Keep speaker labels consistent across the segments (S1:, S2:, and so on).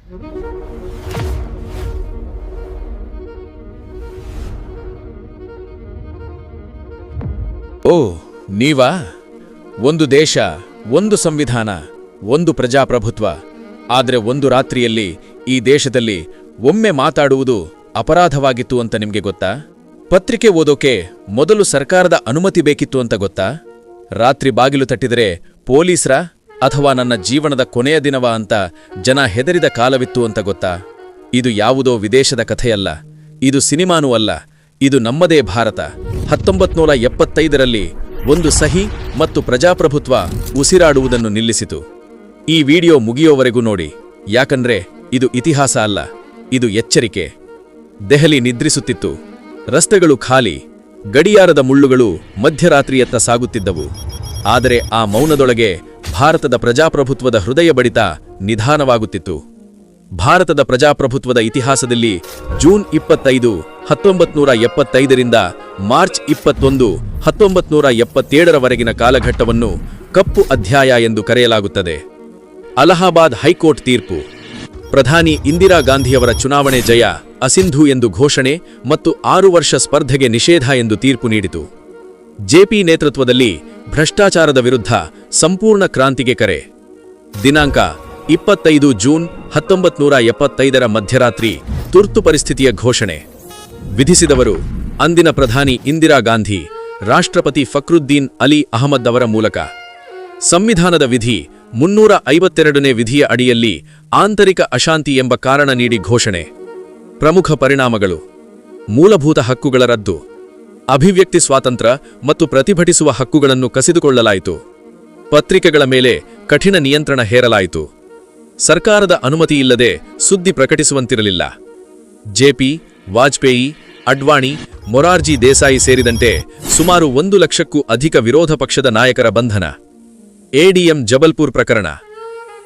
S1: ಓ ನೀವಾ? ಒಂದು ದೇಶ, ಒಂದು ಸಂವಿಧಾನ, ಒಂದು ಪ್ರಜಾಪ್ರಭುತ್ವ. ಆದರೆ ಒಂದು ರಾತ್ರಿಯಲ್ಲಿ ಈ ದೇಶದಲ್ಲಿ ಒಮ್ಮೆ ಮಾತಾಡುವುದು ಅಪರಾಧವಾಗಿತ್ತು ಅಂತ ನಿಮ್ಗೆ ಗೊತ್ತಾ? ಪತ್ರಿಕೆ ಓದೋಕೆ ಮೊದಲು ಸರ್ಕಾರದ ಅನುಮತಿ ಬೇಕಿತ್ತು ಅಂತ ಗೊತ್ತಾ? ರಾತ್ರಿ ಬಾಗಿಲು ತಟ್ಟಿದರೆ ಪೊಲೀಸ್ರ ಅಥವಾ ನನ್ನ ಜೀವನದ ಕೊನೆಯ ದಿನವ ಅಂತ ಜನ ಹೆದರಿದ ಕಾಲವಿತ್ತು ಅಂತ ಗೊತ್ತಾ? ಇದು ಯಾವುದೋ ವಿದೇಶದ ಕಥೆಯಲ್ಲ, ಇದು ಸಿನಿಮಾನೂ ಅಲ್ಲ, ಇದು ನಮ್ಮದೇ ಭಾರತ. 1975ರಲ್ಲಿ ಒಂದು ಸಹಿ ಮತ್ತು ಪ್ರಜಾಪ್ರಭುತ್ವ ಉಸಿರಾಡುವುದನ್ನು ನಿಲ್ಲಿಸಿತು. ಈ ವಿಡಿಯೋ ಮುಗಿಯೋವರೆಗೂ ನೋಡಿ, ಯಾಕಂದ್ರೆ ಇದು ಇತಿಹಾಸ ಅಲ್ಲ, ಇದು ಎಚ್ಚರಿಕೆ. ದೆಹಲಿ ನಿದ್ರಿಸುತ್ತಿತ್ತು. ರಸ್ತೆಗಳು ಖಾಲಿ, ಗಡಿಯಾರದ ಮುಳ್ಳುಗಳು ಮಧ್ಯರಾತ್ರಿಯತ್ತ ಸಾಗುತ್ತಿದ್ದವು. ಆದರೆ ಆ ಮೌನದೊಳಗೆ ಭಾರತದ ಪ್ರಜಾಪ್ರಭುತ್ವದ ಹೃದಯ ಬಡಿತ ನಿಧಾನವಾಗುತ್ತಿತ್ತು. ಭಾರತದ ಪ್ರಜಾಪ್ರಭುತ್ವದ ಇತಿಹಾಸದಲ್ಲಿ ಜೂನ್ 25, 1975ರಿಂದ ಮಾರ್ಚ್ 21, 1977ರವರೆಗಿನ ಕಾಲಘಟ್ಟವನ್ನು ಕಪ್ಪು ಅಧ್ಯಾಯ ಎಂದು ಕರೆಯಲಾಗುತ್ತದೆ. ಅಲಹಾಬಾದ್ ಹೈಕೋರ್ಟ್ ತೀರ್ಪು, ಪ್ರಧಾನಿ ಇಂದಿರಾ ಗಾಂಧಿಯವರ ಚುನಾವಣೆ ಜಯ ಅಸಿಂಧು ಎಂದು ಘೋಷಣೆ ಮತ್ತು 6 ವರ್ಷ ಸ್ಪರ್ಧೆಗೆ ನಿಷೇಧ ಎಂದು ತೀರ್ಪು ನೀಡಿತು. ಜೆಪಿ ನೇತೃತ್ವದಲ್ಲಿ ಭ್ರಷ್ಟಾಚಾರದ ವಿರುದ್ಧ ಸಂಪೂರ್ಣ ಕ್ರಾಂತಿಗೆ ಕರೆ. ದಿನಾಂಕ 25 ಜೂನ್ 1975ರ ಮಧ್ಯರಾತ್ರಿ ತುರ್ತು ಪರಿಸ್ಥಿತಿಯ ಘೋಷಣೆ. ವಿಧಿಸಿದವರು ಅಂದಿನ ಪ್ರಧಾನಿ ಇಂದಿರಾ ಗಾಂಧಿ, ರಾಷ್ಟ್ರಪತಿ ಫಕ್ರುದ್ದೀನ್ ಅಲಿ ಅಹಮದ್ ಅವರ ಮೂಲಕ. ಸಂವಿಧಾನದ ವಿಧಿ 352ನೇ ವಿಧಿಯ ಅಡಿಯಲ್ಲಿ ಆಂತರಿಕ ಅಶಾಂತಿ ಎಂಬ ಕಾರಣ ನೀಡಿ ಘೋಷಣೆ. ಪ್ರಮುಖ ಪರಿಣಾಮಗಳು: ಮೂಲಭೂತ ಹಕ್ಕುಗಳ ರದ್ದು, ಅಭಿವ್ಯಕ್ತಿ ಸ್ವಾತಂತ್ರ್ಯ ಮತ್ತು ಪ್ರತಿಭಟಿಸುವ ಹಕ್ಕುಗಳನ್ನು ಕಸಿದುಕೊಳ್ಳಲಾಯಿತು. ಪತ್ರಿಕೆಗಳ ಮೇಲೆ ಕಠಿಣ ನಿಯಂತ್ರಣ ಹೇರಲಾಯಿತು. ಸರ್ಕಾರದ ಅನುಮತಿಯಿಲ್ಲದೆ ಸುದ್ದಿ ಪ್ರಕಟಿಸುವಂತಿರಲಿಲ್ಲ. ಜೆಪಿ, ವಾಜಪೇಯಿ, ಅಡ್ವಾಣಿ, ಮೊರಾರ್ಜಿ ದೇಸಾಯಿ ಸೇರಿದಂತೆ ಸುಮಾರು 1 ಲಕ್ಷಕ್ಕೂ ಅಧಿಕ ವಿರೋಧ ಪಕ್ಷದ ನಾಯಕರ ಬಂಧನ. ಎಡಿಎಂ ಜಬಲ್ಪುರ್ ಪ್ರಕರಣ.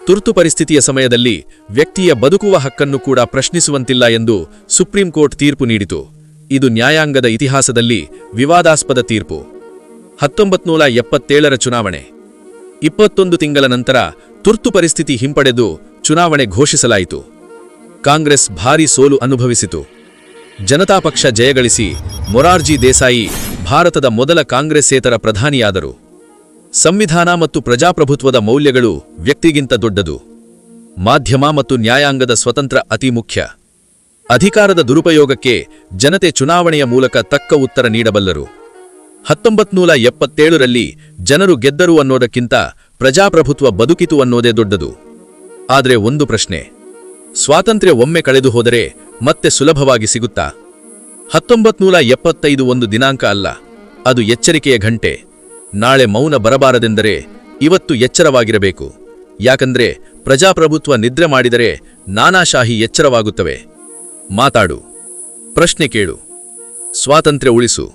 S1: ತುರ್ತು ಪರಿಸ್ಥಿತಿಯ ಸಮಯದಲ್ಲಿ ವ್ಯಕ್ತಿಯ ಬದುಕುವ ಹಕ್ಕನ್ನು ಕೂಡ ಪ್ರಶ್ನಿಸುವಂತಿಲ್ಲ ಎಂದು ಸುಪ್ರೀಂ ಕೋರ್ಟ್ ತೀರ್ಪು ನೀಡಿತು. ಇದು ನ್ಯಾಯಾಂಗದ ಇತಿಹಾಸದಲ್ಲಿ ವಿವಾದಾಸ್ಪದ ತೀರ್ಪು. 1977ರ ಚುನಾವಣೆ. 21 ತಿಂಗಳ ನಂತರ ತುರ್ತು ಪರಿಸ್ಥಿತಿ ಹಿಂಪಡೆದು ಚುನಾವಣೆ ಘೋಷಿಸಲಾಯಿತು. ಕಾಂಗ್ರೆಸ್ ಭಾರೀ ಸೋಲು ಅನುಭವಿಸಿತು. ಜನತಾ ಪಕ್ಷ ಜಯಗಳಿಸಿ ಮೊರಾರ್ಜಿ ದೇಸಾಯಿ ಭಾರತದ ಮೊದಲ ಕಾಂಗ್ರೆಸ್ಸೇತರ ಪ್ರಧಾನಿಯಾದರು. ಸಂವಿಧಾನ ಮತ್ತು ಪ್ರಜಾಪ್ರಭುತ್ವದ ಮೌಲ್ಯಗಳು ವ್ಯಕ್ತಿಗಿಂತ ದೊಡ್ಡದು. ಮಾಧ್ಯಮ ಮತ್ತು ನ್ಯಾಯಾಂಗದ ಸ್ವತಂತ್ರ ಅತಿ ಮುಖ್ಯ. ಅಧಿಕಾರದ ದುರುಪಯೋಗಕ್ಕೆ ಜನತೆ ಚುನಾವಣೆಯ ಮೂಲಕ ತಕ್ಕ ಉತ್ತರ ನೀಡಬಲ್ಲರು. 1977ರಲ್ಲಿ ಜನರು ಗೆದ್ದರು ಅನ್ನೋದಕ್ಕಿಂತ ಪ್ರಜಾಪ್ರಭುತ್ವ ಬದುಕಿತು ಅನ್ನೋದೇ ದೊಡ್ಡದು. ಆದರೆ ಒಂದು ಪ್ರಶ್ನೆ: ಸ್ವಾತಂತ್ರ್ಯ ಒಮ್ಮೆ ಕಳೆದು ಹೋದರೆ ಮತ್ತೆ ಸುಲಭವಾಗಿ ಸಿಗುತ್ತಾ? 1975 ಒಂದು ದಿನಾಂಕ ಅಲ್ಲ, ಅದು ಎಚ್ಚರಿಕೆಯ ಘಂಟೆ. ನಾಳೆ ಮೌನ ಬರಬಾರದೆಂದರೆ ಇವತ್ತು ಎಚ್ಚರವಾಗಿರಬೇಕು. ಯಾಕಂದ್ರೆ ಪ್ರಜಾಪ್ರಭುತ್ವ ನಿದ್ರೆ ಮಾಡಿದರೆ ನಾನಾಶಾಹಿ ಎಚ್ಚರವಾಗುತ್ತವೆ. ಮಾತಾಡು, ಪ್ರಶ್ನೆ ಕೇಳು, ಸ್ವಾತಂತ್ರ್ಯ ಉಳಿಸು.